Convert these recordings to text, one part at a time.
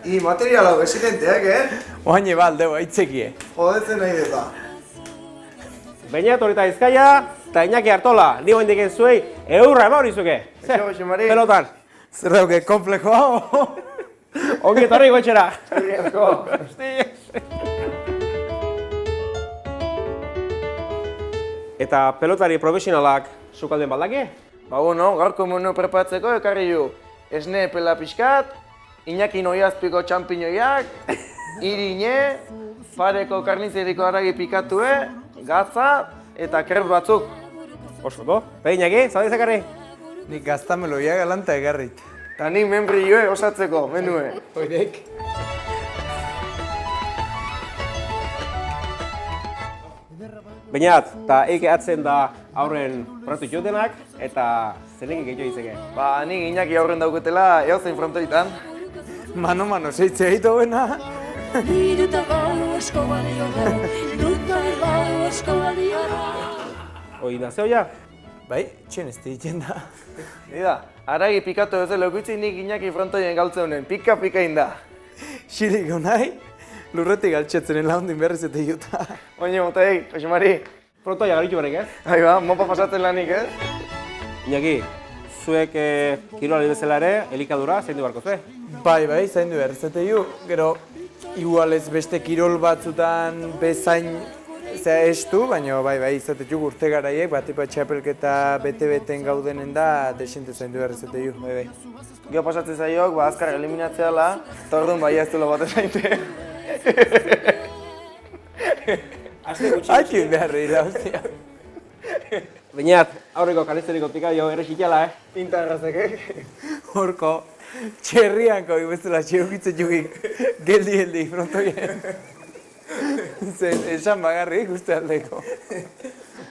I materiala besidenteak, Oain balde baitzekie. Jodetzen nahi deta. Beñat horita Bizkaia, eta Iñaki Artola, ni oin diken zuei, eurra ema hori zuke. Eixo, Mari. Pelotan. Zer dauke, kompleko hau. Ongi etorri goitxera. Eta pelotari profesionalak sukalden baldaki? Ba, bueno, gaurko menu preparatzeko ekarri du. Esne pela pixkat, Iñaki Noiazpiko txampiñoiak, irine, fareko karnizeriko haragi pikatue, gatza eta krep batzuk. Oso, do? Eta Iñaki, zaude zakarri? Nik gaztameloia galanta egarrit. Eta nik membrilloe osatzeko, menue. Hoidek. Beñat, eta eike atzen da aurren proiektu jotenak, eta zenek gehiago izeke. Ba, nik Iñaki aurren dauketela eozein frontoitan. Mano, zeitze egite hoena. Hoi nazio ja? Bai, txen ez ditzen da. Ida, haragi pikatu bezala eukitzi nik Iñaki frontoien galtzeunen, pika inda. Xiriko nahi, lurretik altxetzenen laundin berriz eta juta. Oine, motaik, Jose Mari. Frontoia garitu berek, Hai ba, mopa pasatzen lanik, Iñaki, zuek kirolari bezala ere, elikadura zein du barko zue? Bai, zaindu berriz eta ju. Gero, igualez beste kirol batzutan bezain estu, baina bai, izatetuk urte garaiek, batipa txapelketa bete-beten gaudenen da, desente zaindu berriz eta ju, bai. Gero pasatzen zaiok, ba, azkar eliminatzeala, eta orduan bai ez duela baten zainte. Aikin behar dira, hostia. Beñat, aurreko kalizeriko pikadio errexitiala, Tinta errazek, Horko, txerrianko bezala txeukitzen jugik, geldi frontoien. Esan bagarrik uste aldeko.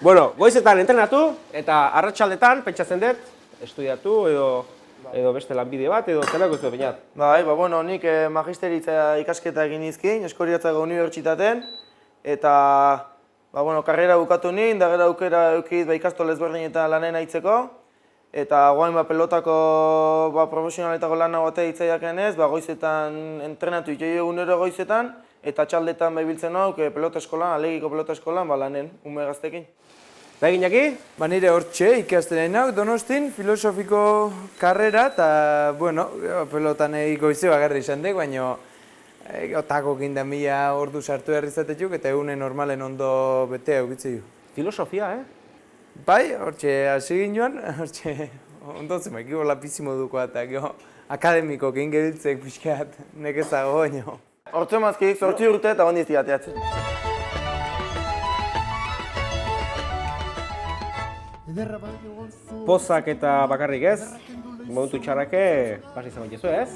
Bueno, goizetan entrenatu eta arratsaldetan pentsatzen dut, estudiatu edo beste lanbide bat edo zelako zuen Beñat. Bai, ba, bueno, nik magisteritza ikasketa egin izkin, Eskoriatzaga unibertsitaten, eta ba, bueno, karrera bukatu nien, da gero aukera eukit ikastola ezberdinetan lanen aitzeko, eta guain ba, pelotako profesionaletako lan batea itzaiaken ez, ba, goizetan entrenatu itxai egunero goizetan, eta txaldetan behibiltzen nauk pelota eskolan, alegiko pelota eskolan, ba, lanen, ume gaztekin. Eta Iñaki? Ba nire hortxe ikasten nahi nauk, Donostin, filosofiko karrera, eta, bueno, pelotan goize bagarri izan dek, baina otako ginda mila ordu sartu herrizatetuk, eta egunen normalen ondo betea eukitze ju. Filosofia, Bai, hortxe hasi ginoan, hortxe ondotzen maikiko lapizimo dukoa, eta gero akademiko egin gebiltzek pixkat nekezago baino. Hortze mazkik, 8 urte eta bandiz ateatzen. pozak eta bakarrik ez, momentu txarrake pasi izan baitezu ez?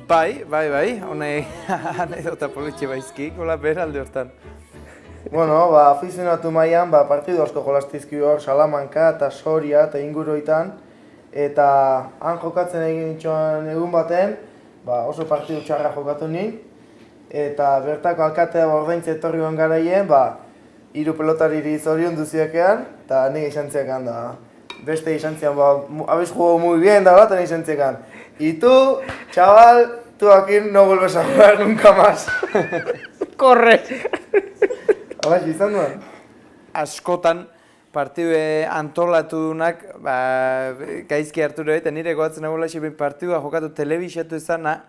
Bai, honei anedota politxe baizkik, hola beralde hortan. Bueno, ba, afizionatu mailan, ba, partidu asko jolastizki hor, Salamanca eta Soria eta inguruetan, eta han jokatzen egin nituen egun baten, ba, oso partidu txarra jokatu nien, eta bertako alkatea ordaintze etorri guen garaien, ba, 3 pelotariri zorion duziakean, eta nik izan zekan da. Beste izan zekan, ba, habéis jugado muy bien da bat, nik izan zekan. Y tú, chaval, tú aquí no vuelves a jugar nunca más. Korre! Hala, izan duen? Askotan partidu antolatudunak gaizki hartu eta nire goatzen nagoela partidua jokatu telebisatu izana,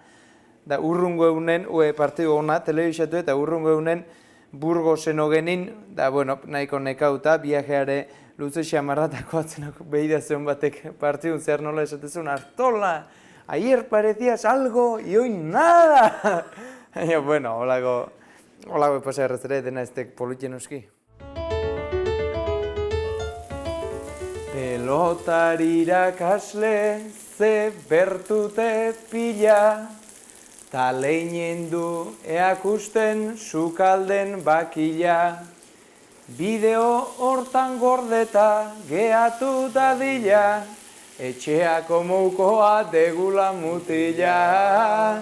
da urrungo egunen, partidu ona telebisatu eta urrungo egunen Burgosen ogenin, da bueno, nahiko nekauta, viajeare luze xamarratako atzenako behidazen batek partidun zehar nola esatezun, Artola, ayer parecías algo y hoy nada! Baina, bueno, holako pasa errazera dena eztek politxen euski. Pelotari irakasle ze bertute pila, ta leinen du eakusten sukalden bakila. Bideo hortan gordeta geatu dadila, etxeako moukoa degula mutila.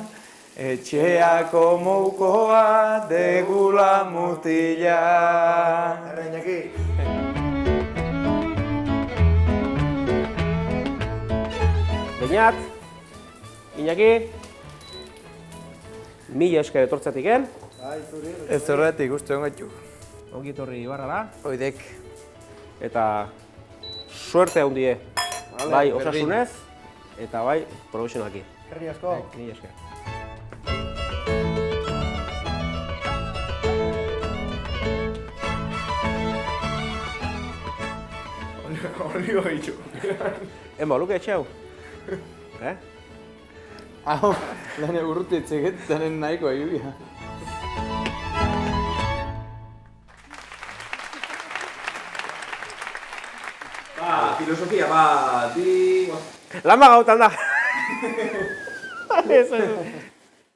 Etxeako moukoa degula mutila. Herra, Iñaki. Beñat, Iñaki, Mila esker etortzetiken. Ez horretik uste ongaitu. Ongi etorri Ibarrara. Oidek. Eta suerte handie. Bai berdin. osasunez eta bai profesionalki. Herri asko. Mila esker. Olio gaitu. Ema, luke etxe hau? Hau, lehen urruti etxeket, zanen nahiko egibia. Filosofia bat, Lama gautan da. Eso.